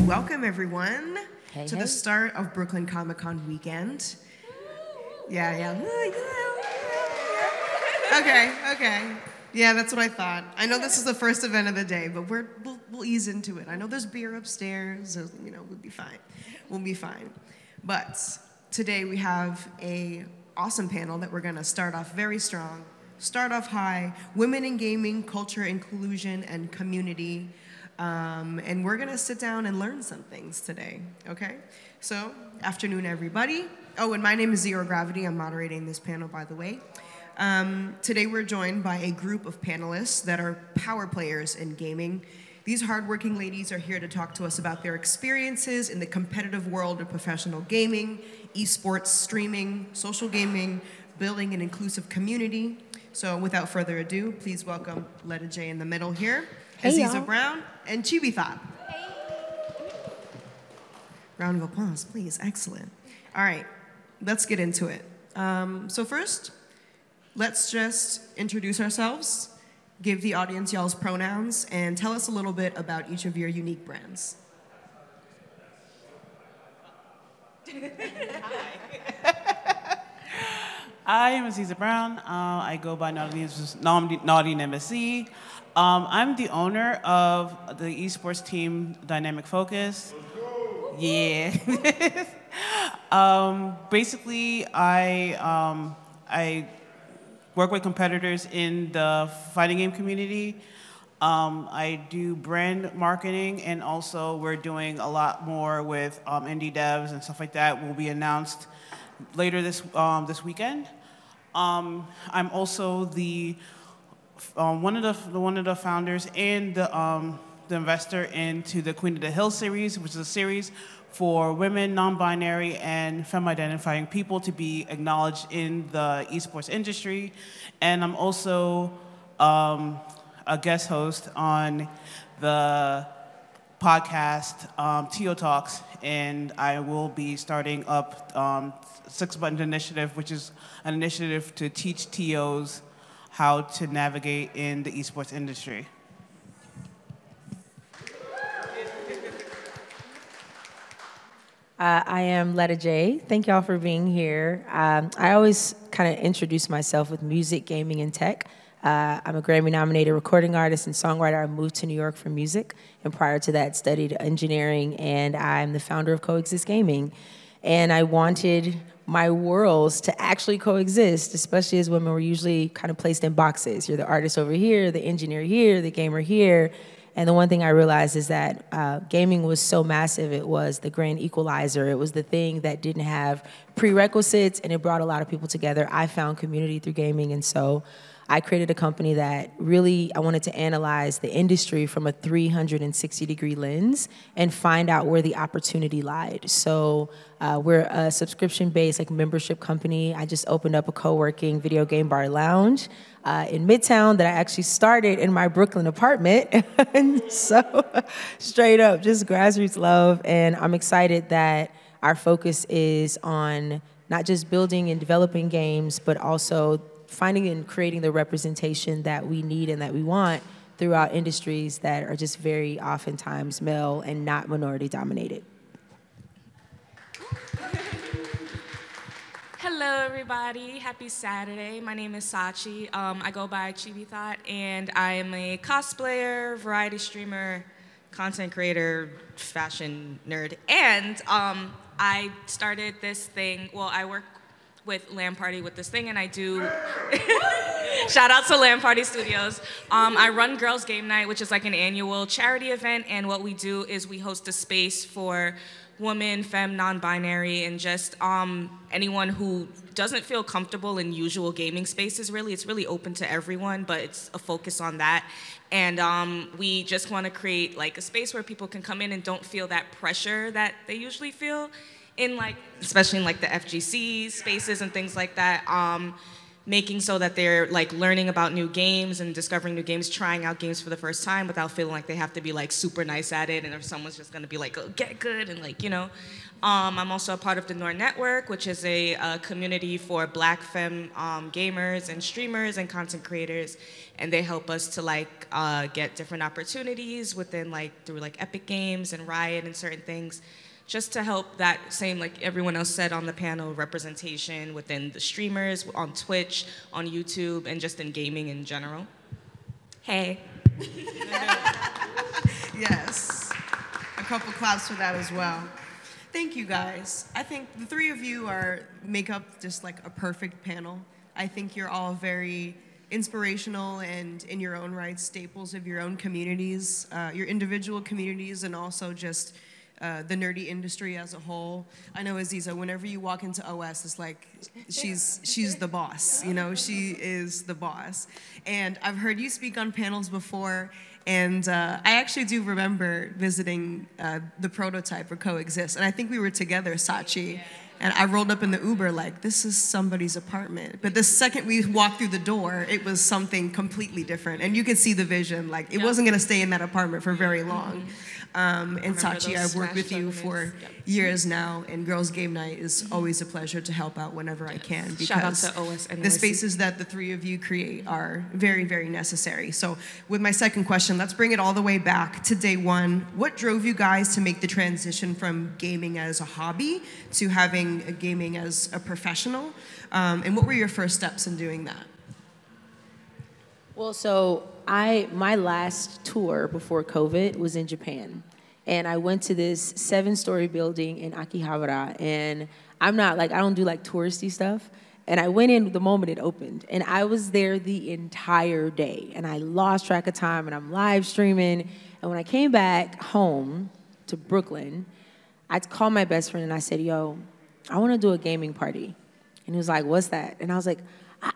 welcome everyone to the start of Brooklyn Comic-Con weekend. Yeah. Okay. Yeah, that's what I thought. I know this is the first event of the day, but we'll ease into it. I know there's beer upstairs, so, you know, we'll be fine. We'll be fine. But today we have a awesome panel that we're gonna start off very strong, start off high, women in gaming, culture, inclusion, and community. And we're gonna sit down and learn some things today, okay? So, afternoon everybody. Oh, and my name is Zero Gravity. I'm moderating this panel, by the way. Today we're joined by a group of panelists that are power players in gaming. These hardworking ladies are here to talk to us about their experiences in the competitive world of professional gaming, esports, streaming, social gaming, building an inclusive community. So without further ado, please welcome Letta J in the middle here, Aziza Brown, and Chibi Thought. Hey. Round of applause, please. Excellent. All right, let's get into it. So first, let's just introduce ourselves, give the audience y'all's pronouns, and tell us a little bit about each of your unique brands. I am Aziza Brown. I go by Naughty MSC. I'm the owner of the esports team Dynamik Focus. Yeah. Basically, I work with competitors in the fighting game community. I do brand marketing, and also we're doing a lot more with indie devs and stuff like that. Will be announced later this weekend. I'm also the one of the founders and the investor into the Queen of the Hill series, which is a series for women, non-binary, and femme-identifying people to be acknowledged in the esports industry. And I'm also a guest host on the podcast TO Talks, and I will be starting up Six Button Initiative, which is an initiative to teach TOs how to navigate in the esports industry. I am Letta J. Thank y'all for being here. I always kind of introduce myself with music, gaming, and tech. I'm a Grammy-nominated recording artist and songwriter. I moved to New York for music, and prior to that studied engineering, and I'm the founder of Coexist Gaming. And I wanted my worlds to actually coexist, especially as women were usually kind of placed in boxes. You're the artist over here, the engineer here, the gamer here. And the one thing I realized is that gaming was so massive, it was the grand equalizer. It was the thing that didn't have prerequisites, and it brought a lot of people together. I found community through gaming, and so I created a company that really, I wanted to analyze the industry from a 360-degree lens and find out where the opportunity lied. So we're a subscription-based membership company. I just opened up a co-working video game bar lounge in Midtown that I actually started in my Brooklyn apartment. And so straight up, just grassroots love. And I'm excited that our focus is on not just building and developing games, but also finding and creating the representation that we need and that we want throughout industries that are just very oftentimes male and not minority dominated. Hello, everybody. Happy Saturday. My name is Sachi. I go by Chibi Thought, and I am a cosplayer, variety streamer, content creator, fashion nerd. And I started this thing, well, I work with Lamb Party with this thing, and I do, shout out to Lamb Party Studios. I run Girls Game Night, which is like an annual charity event, and what we do is we host a space for women, femme, non-binary, and just anyone who doesn't feel comfortable in usual gaming spaces, really. It's really open to everyone, but it's a focus on that. And we just want to create like a space where people can come in and don't feel that pressure that they usually feel in especially in the FGC spaces and things like that. making so that they're like learning about new games and discovering new games, trying out games for the first time without feeling like they have to be like super nice at it and if someone's just gonna be like, oh, get good and like, you know. I'm also a part of the NOR Network, which is a community for Black femme gamers and streamers and content creators, and they help us to like get different opportunities within like through like Epic Games and Riot and certain things, just to help that same, like everyone else said on the panel, representation within the streamers, on Twitch, on YouTube, and just in gaming in general. Hey. Yes. A couple claps for that as well. Thank you guys. I think the three of you make up just like a perfect panel. I think you're all very inspirational and in your own right staples of your own communities, your individual communities, and also just the nerdy industry as a whole. I know Aziza, whenever you walk into OS, it's like she's the boss, you know, she is the boss. And I've heard you speak on panels before, and I actually do remember visiting the prototype for Coexist, and I think we were together, Sachi, and I rolled up in the Uber like, this is somebody's apartment. But the second we walked through the door, it was something completely different, and you could see the vision, like it wasn't gonna stay in that apartment for very long. And Sachi, I've worked with you for years now, and Girls Game Night is always a pleasure to help out whenever I can, because shout out to OS the spaces that the three of you create are very, very necessary. So with my second question, let's bring it all the way back to day one. What drove you guys to make the transition from gaming as a hobby to having gaming as a professional? And what were your first steps in doing that? Well, so my last tour before COVID was in Japan. And I went to this 7-story building in Akihabara. And I don't do like touristy stuff. And I went in the moment it opened. And I was there the entire day. And I lost track of time, and I'm live streaming. And when I came back home to Brooklyn, I called my best friend and I said, yo, I want to do a gaming party. And he was like, what's that? And I was like,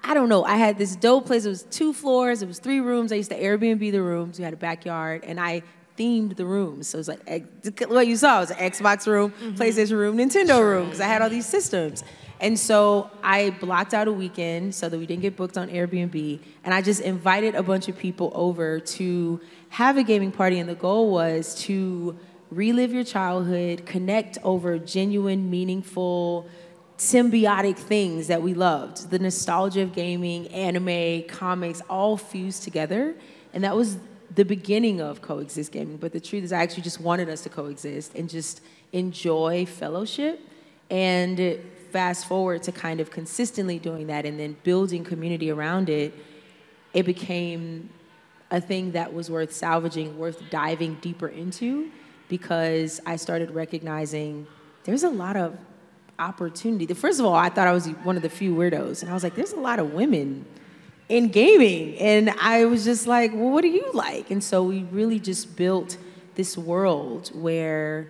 I don't know. I had this dope place. It was 2 floors. It was 3 rooms. I used to Airbnb the rooms. We had a backyard, and I themed the rooms. So it was like what you saw. It was an Xbox room, PlayStation room, Nintendo room, because I had all these systems. And so I blocked out a weekend so that we didn't get booked on Airbnb, and I just invited a bunch of people over to have a gaming party, and the goal was to relive your childhood, connect over genuine, meaningful, symbiotic things that we loved. The nostalgia of gaming, anime, comics, all fused together. And that was the beginning of Coexist Gaming. But the truth is I actually just wanted us to coexist and just enjoy fellowship. And fast forward to kind of consistently doing that and then building community around it, it became a thing that was worth salvaging, worth diving deeper into, because I started recognizing there's a lot of opportunity. First of all, I thought I was one of the few weirdos, and I was like, there's a lot of women in gaming, and I was just like, well, what do you like? And so we really just built this world where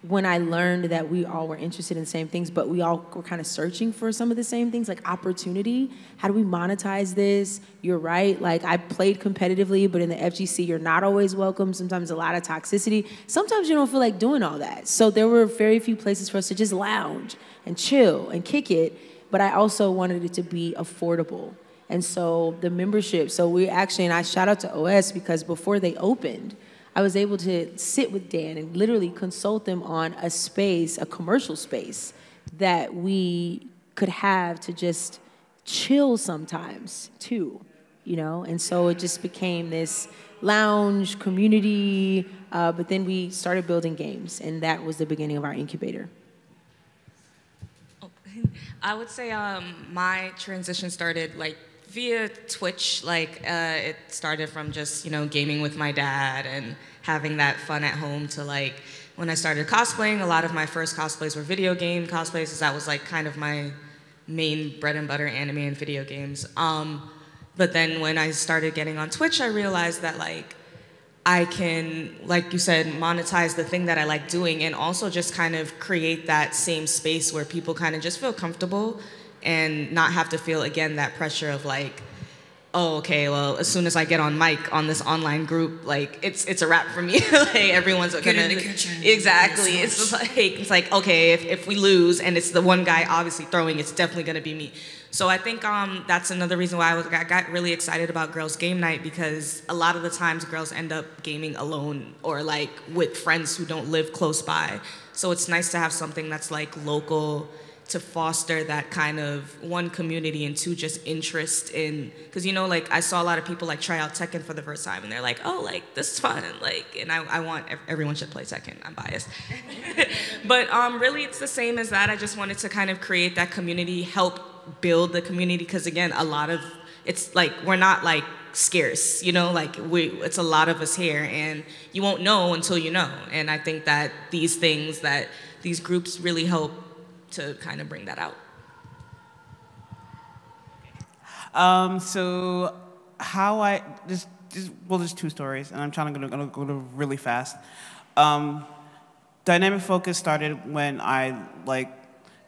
when I learned that we all were interested in the same things, but we all were kind of searching for some of the same things, like opportunity. How do we monetize this? You're right. Like, I played competitively, but in the FGC, you're not always welcome. Sometimes a lot of toxicity. Sometimes you don't feel like doing all that. So there were very few places for us to just lounge and chill and kick it, but I also wanted it to be affordable. And so the membership, so we actually, and I shout out to OS because before they opened, I was able to sit with Dan and literally consult them on a space, a commercial space, that we could have to just chill sometimes too, you know? And so it just became this lounge community, but then we started building games, and that was the beginning of our incubator. I would say my transition started like via Twitch. Like it started from just, you know, gaming with my dad and having that fun at home to like when I started cosplaying, a lot of my first cosplays were video game cosplays, because that was like kind of my main bread and butter, anime and video games. But then when I started getting on Twitch, I realized that like I can, like you said, monetize the thing that I like doing, and also just kind of create that same space where people kind of just feel comfortable and not have to feel, again, that pressure of like, oh, okay, well, as soon as I get on mic on this online group, like it's a wrap for me. Like everyone's Get in the kitchen. Exactly. It's like okay, if we lose and it's the one guy obviously throwing, it's definitely gonna be me. So I think that's another reason why I got really excited about Girls Game Night, because a lot of the times girls end up gaming alone or like with friends who don't live close by. So it's nice to have something that's like local, to foster that kind of, one, community, and two, just interest in, because like I saw a lot of people like try out Tekken for the first time and they're like, oh, like this is fun, like, and I want everyone should play Tekken. I'm biased. But really it's the same as that. I just wanted to kind of create that community, help build the community, because again, a lot of, it's like we're not like scarce, like it's a lot of us here, and you won't know until you know. And I think that these things, that these groups really help to kind of bring that out. So how there's two stories, and I'm gonna go really fast. Dynamic Focus started when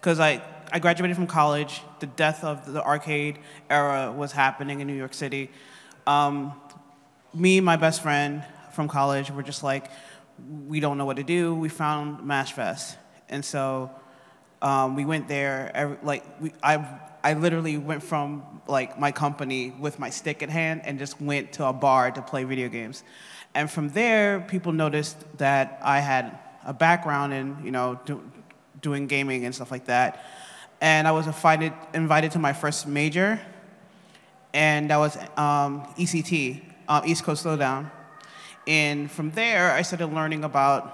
because I graduated from college. The death of the arcade era was happening in New York City. Me and my best friend from college were just like, we don't know what to do. We found MashFest, and so we went there. I literally went from like my company with my stick in hand and just went to a bar to play video games. And from there, people noticed that I had a background in doing gaming and stuff like that. And I was invited to my first major, and that was ECT, East Coast Slowdown. And from there, I started learning about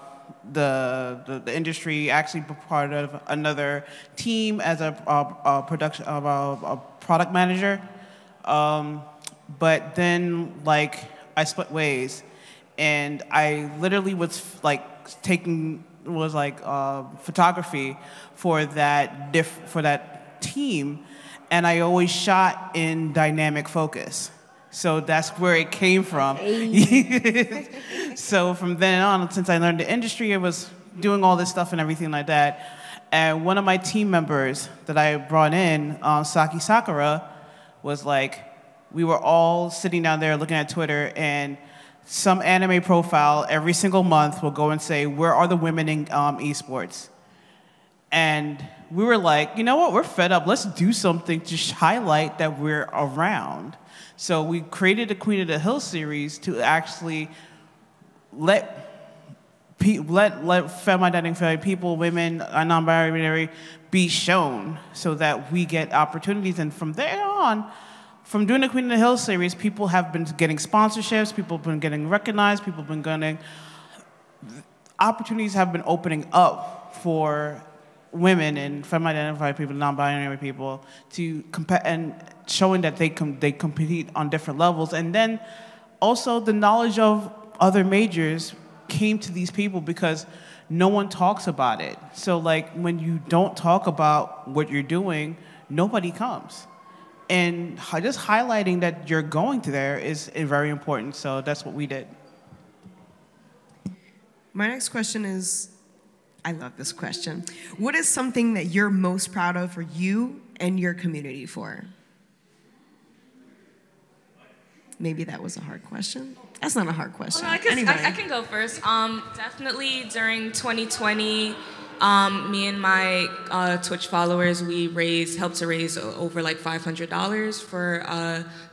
the industry, actually part of another team as a product manager. But then I split ways, and I literally was taking photography for that team, and I always shot in Dynamic Focus. So that's where it came from. Hey. So from then on, since I learned the industry, I was doing all this stuff and everything like that. And one of my team members that I brought in, Saki Sakura, was like, we were all sitting down there looking at Twitter, and some anime profile every single month will go and say, where are the women in esports? And we were like, you know what, we're fed up. Let's do something to highlight that we're around. So we created the Queen of the Hill series to actually let femme-identified people, women, non-binary, be shown so that we get opportunities. And from there on, from doing the Queen of the Hill series, people have been getting sponsorships, people have been getting recognized, people have been getting, opportunities have been opening up for women and femme-identified people, non-binary people, to compete, and showing that they compete on different levels. And then also the knowledge of other majors came to these people because no one talks about it. So when you don't talk about what you're doing, nobody comes. And just highlighting that you're going to there is very important. So that's what we did. My next question is, I love this question. What is something that you're most proud of for you and your community for? Maybe that was a hard question. That's not a hard question. Well, I can go first. Definitely during 2020, me and my Twitch followers, we helped to raise over $500 for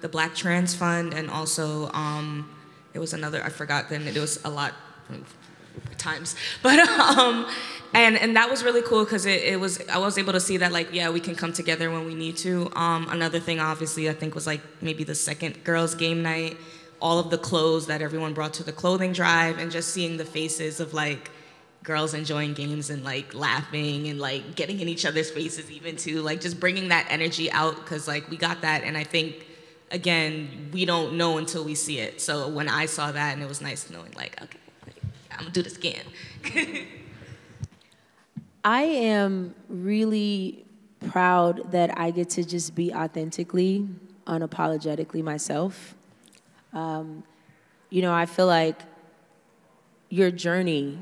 the Black Trans Fund, and also it was another, I forgot then, it was a lot times, but and that was really cool because I was able to see that yeah, we can come together when we need to. Another thing obviously I think was maybe the second Girls Game Night, all of the clothes that everyone brought to the clothing drive, and just seeing the faces of girls enjoying games and laughing and getting in each other's faces even too, just bringing that energy out, because we got that. And I think again, we don't know until we see it. So when I saw that, and it was nice knowing okay, I'm gonna do this again. I am really proud that I get to just be authentically, unapologetically myself. I feel like your journey,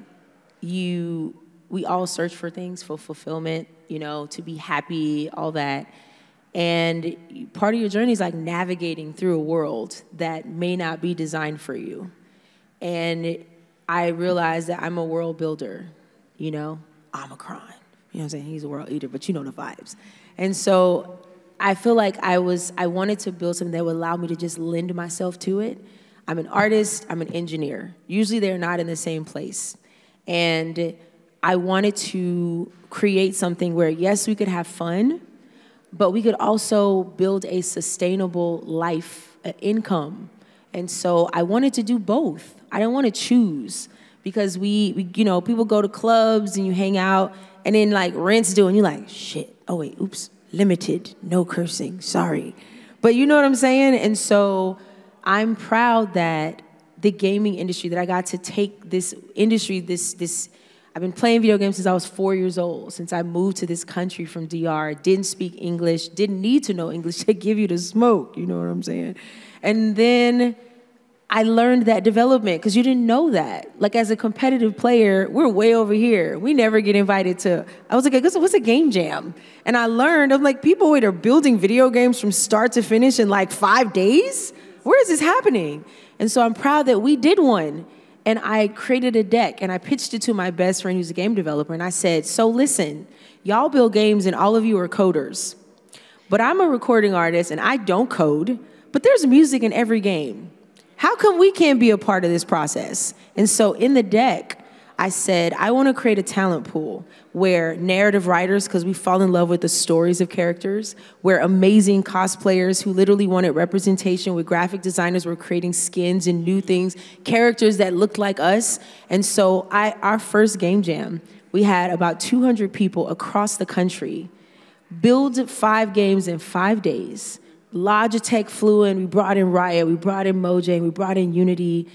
we all search for things, for fulfillment, to be happy, all that. And part of your journey is like navigating through a world that may not be designed for you. And I realized that I'm a world builder, you know? Omicron, you know what I'm saying? He's a world eater, but you know the vibes. And so I feel like I wanted to build something that would allow me to just lend myself to it. I'm an artist, I'm an engineer. Usually they're not in the same place. And I wanted to create something where, yes, we could have fun, but we could also build a sustainable life, an income. And so I wanted to do both. I didn't want to choose, because we you know, people go to clubs and you hang out, and then like rent's due and you're like, shit, oh wait, oops, limited, no cursing, sorry. But you know what I'm saying? And so I'm proud that the gaming industry, that I got to take this industry, I've been playing video games since I was 4 years old, since I moved to this country from DR, didn't speak English, didn't need to know English to give you the smoke, you know what I'm saying? And then I learned that development, because you didn't know that. Like, as a competitive player, we're way over here. We never get invited to, I was like, what's a game jam? And I learned, I'm like, people are building video games from start to finish in like 5 days? Where is this happening? And so I'm proud that we did one. And I created a deck, and I pitched it to my best friend who's a game developer, and I said, so listen, y'all build games and all of you are coders. But I'm a recording artist and I don't code, but there's music in every game. How come we can't be a part of this process? And so in the deck, I said, I want to create a talent pool where narrative writers, because we fall in love with the stories of characters, where amazing cosplayers who literally wanted representation, with graphic designers were creating skins and new things, characters that looked like us. And so our first game jam, we had about 200 people across the country build 5 games in 5 days. Logitech flew in, we brought in Riot, we brought in Mojang, we brought in Unity,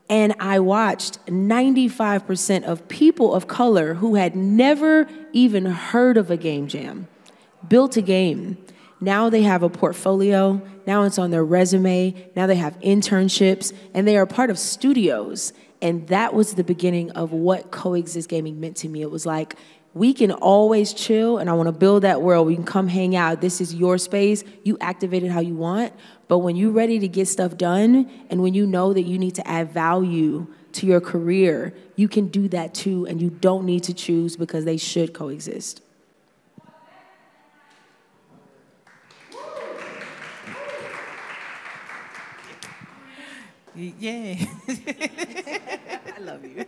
and I watched 95% of people of color who had never even heard of a game jam built a game. Now they have a portfolio, now it's on their resume, now they have internships, and they are part of studios. And that was the beginning of what Coexist Gaming meant to me. It was like, we can always chill, and I want to build that world. We can come hang out. This is your space. You activate it how you want. But when you're ready to get stuff done, and when you know that you need to add value to your career, you can do that too, and you don't need to choose, because they should coexist. Yeah. I love you.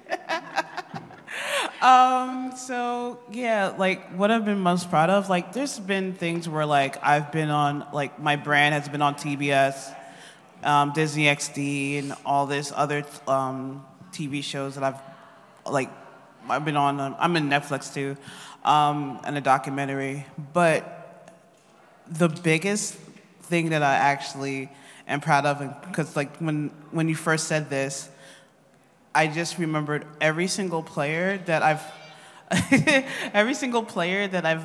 So yeah, like what I've been most proud of, like there's been things where like I've been on, like my brand has been on TBS, Disney XD, and all this other TV shows that I've been on. I'm in Netflix too, and a documentary. But the biggest thing that I actually am proud of, because like when you first said this, I just remembered every single player that I've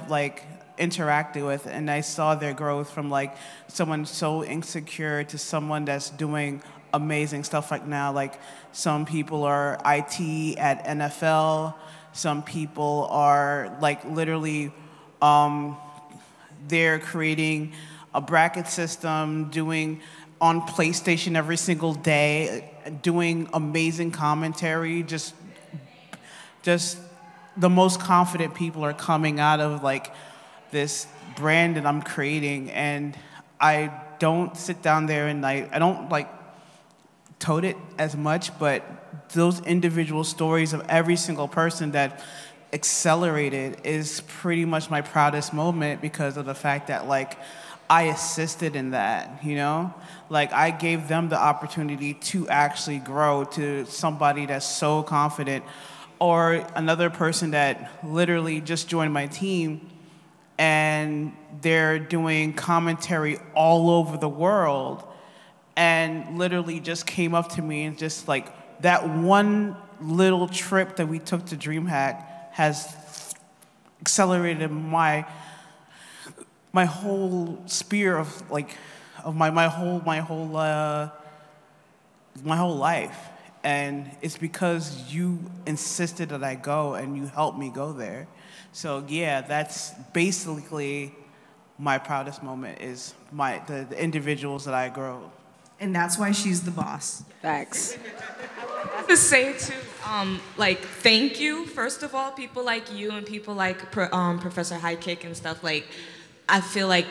like interacted with, and I saw their growth from like someone so insecure to someone that's doing amazing stuff. Like now, like some people are IT at NFL, some people are like literally they're creating a bracket system, doing on PlayStation every single day, doing amazing commentary. Just the most confident people are coming out of like this brand that I'm creating, and I don't sit down there and I don't like tote it as much, but those individual stories of every single person that accelerated is pretty much my proudest moment, because of the fact that like I assisted in that, you know? Like I gave them the opportunity to actually grow to somebody that's so confident. Or another person that literally just joined my team and they're doing commentary all over the world, and literally just came up to me and just like, that one little trip that we took to DreamHack has accelerated my whole sphere of like, of my whole life. And it's because you insisted that I go and you helped me go there. So yeah, that's basically my proudest moment is the individuals that I grow. And that's why she's the boss. Facts. To say too, like, thank you, first of all, people like you and people like Professor Highkick and stuff. Like, I feel like,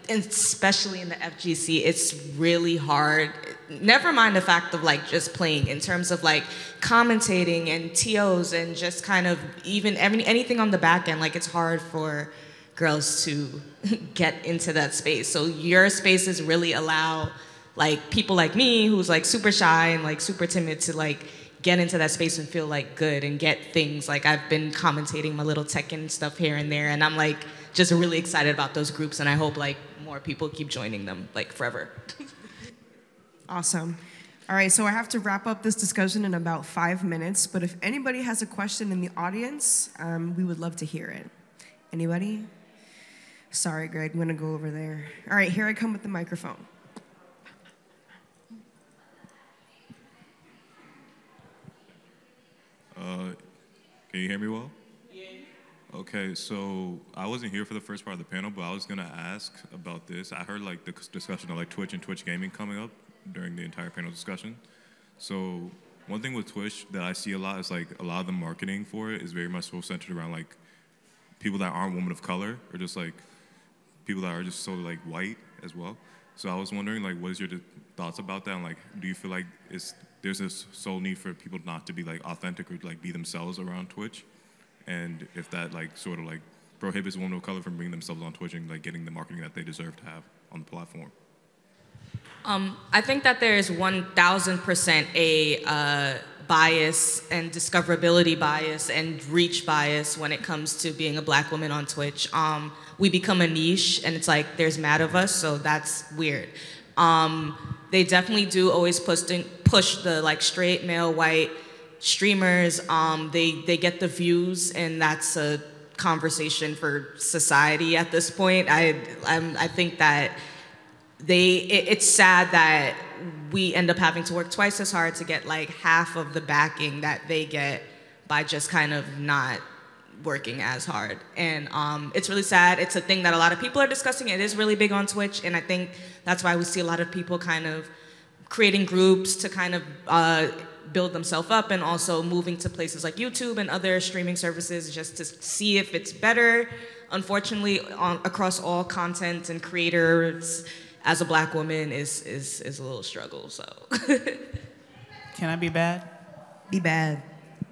especially in the FGC, it's really hard. Never mind the fact of like just playing, in terms of like commentating and TOs and just kind of even anything on the back end. Like, it's hard for girls to get into that space. So your spaces really allow like people like me, who's like super shy and like super timid, to like get into that space and feel like good and get things. Like, I've been commentating my little Tekken stuff here and there, and I'm like just really excited about those groups, and I hope like more people keep joining them like forever. Awesome. All right, so I have to wrap up this discussion in about 5 minutes, but if anybody has a question in the audience, we would love to hear it. Anybody? Sorry, Greg, I'm gonna go over there. All right, here I come with the microphone. Can you hear me well? Yeah. Okay, so I wasn't here for the first part of the panel, but I was gonna ask about this. I heard like the discussion of like Twitch and Twitch gaming coming up during the entire panel discussion. So one thing with Twitch that I see a lot is like a lot of the marketing for it is very much so centered around like people that aren't women of color, or just like people that are just so like white as well. So I was wondering, like, what is your thoughts about that? And like, do you feel like there's this sole need for people not to be like authentic or like be themselves around Twitch? And if that like sort of like prohibits women of color from being themselves on Twitch and like getting the marketing that they deserve to have on the platform? I think that there is 1,000% a bias and discoverability bias and reach bias when it comes to being a black woman on Twitch. We become a niche, and it's like there's mad of us, so that's weird. They definitely do always push the like straight male white streamers. They get the views, and that's a conversation for society at this point. I think that it's sad that we end up having to work twice as hard to get like half of the backing that they get by just kind of not working as hard. And it's really sad. It's a thing that a lot of people are discussing. It is really big on Twitch, and I think that's why we see a lot of people kind of creating groups to kind of build themselves up, and also moving to places like YouTube and other streaming services just to see if it's better. Unfortunately, across all content and creators, as a black woman is a little struggle, so. Can I be bad? Be bad.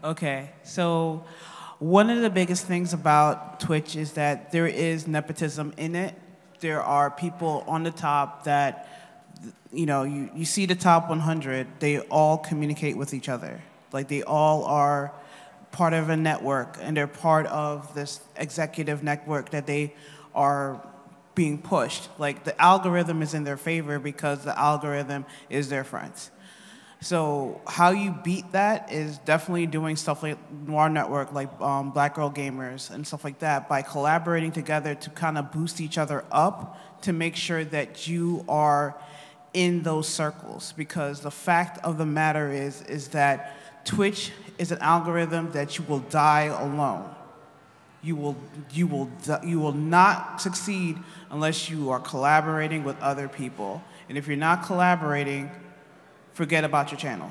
Okay, so one of the biggest things about Twitch is that there is nepotism in it. There are people on the top that, you know, you see the top 100, they all communicate with each other. Like, they all are part of a network, and they're part of this executive network that they are being pushed. Like, the algorithm is in their favor because the algorithm is their friends. So how you beat that is definitely doing stuff like Noir Network, like Black Girl Gamers and stuff like that, by collaborating together to kind of boost each other up to make sure that you are in those circles. Because the fact of the matter is that Twitch is an algorithm that you will die alone. You will not succeed unless you are collaborating with other people. And if you're not collaborating, forget about your channel.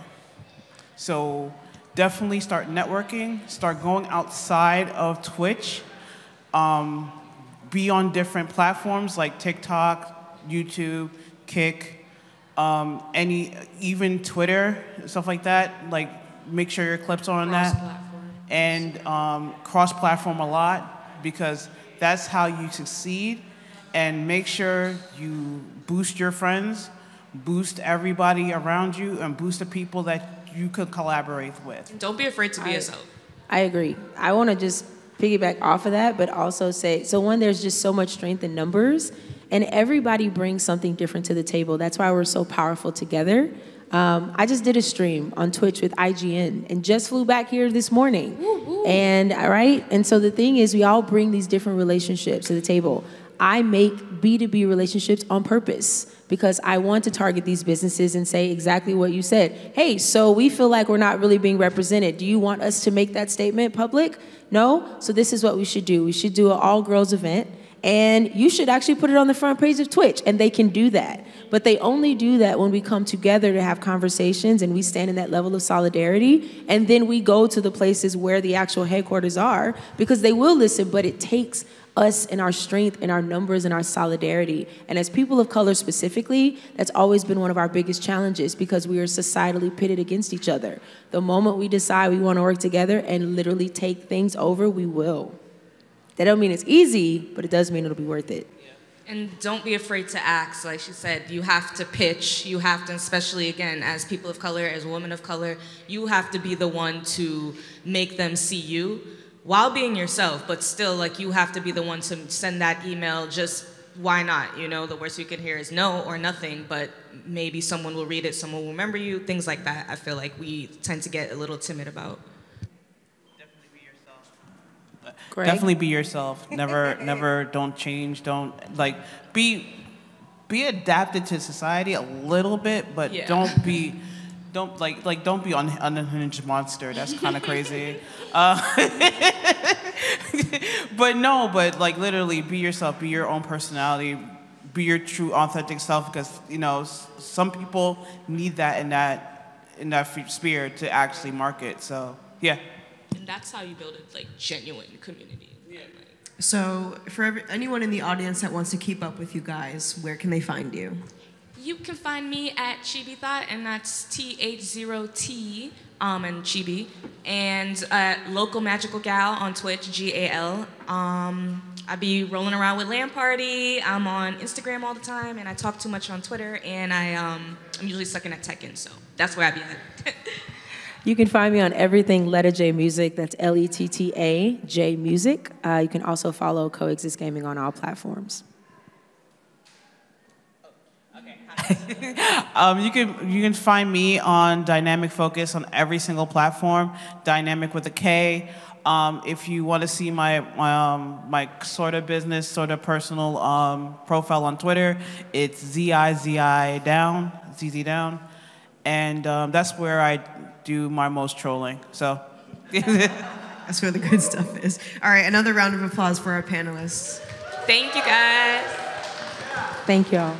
So definitely start networking, start going outside of Twitch, be on different platforms like TikTok, YouTube, Kick, even Twitter, stuff like that. Like, make sure your clips are on that. And cross-platform a lot, because that's how you succeed. And make sure you boost your friends, boost everybody around you, and boost the people that you could collaborate with. Don't be afraid to be yourself. I agree. I want to just piggyback off of that, but also say, so one, there's just so much strength in numbers, and everybody brings something different to the table. That's why we're so powerful together. I just did a stream on Twitch with IGN and just flew back here this morning. And so the thing is, we all bring these different relationships to the table. I make B2B relationships on purpose because I want to target these businesses and say exactly what you said. Hey, so we feel like we're not really being represented. Do you want us to make that statement public? No? So this is what we should do. We should do an all-girls event, And you should actually put it on the front page of Twitch, and they can do that. But they only do that when we come together to have conversations and we stand in that level of solidarity, and then we go to the places where the actual headquarters are, because they will listen, but it takes us and our strength and our numbers and our solidarity. And as people of color specifically, that's always been one of our biggest challenges, because we are societally pitted against each other. The moment we decide we want to work together and literally take things over, we will. That don't mean it's easy, but it does mean it'll be worth it. And don't be afraid to ask. Like she said, you have to pitch. You have to, especially again, as people of color, as women of color, you have to be the one to make them see you while being yourself, but still, like, you have to be the one to send that email. Just why not? You know, the worst you can hear is no or nothing, but maybe someone will read it, someone will remember you, things like that. I feel like we tend to get a little timid about. Greg? Definitely be yourself. Never don't change. Don't be adapted to society a little bit, but Yeah. don't be unhinged monster. That's kind of crazy. But like literally be yourself. Be your own personality. Be your true authentic self, because some people need that in that sphere to actually market. So yeah. And that's how you build a genuine community. Yeah. So for anyone in the audience that wants to keep up with you guys, where can they find you? You can find me at Chibi Thought, and that's TH0T and Chibi, and Local Magical Gal on Twitch, GAL. I be rolling around with Land Party. I'm on Instagram all the time, and I talk too much on Twitter, and I'm usually sucking at Tekken, so that's where I be at. You can find me on everything Letta J Music. That's Letta J Music. You can also follow Coexist Gaming on all platforms. You can find me on Dynamik Focus on every single platform. Dynamik with a K. If you want to see my sort of business, sort of personal profile on Twitter, it's ZIZI down, ZZ down, and that's where I do my most trolling. So That's where the good stuff is. All right, another round of applause for our panelists. Thank you, guys. Thank y'all.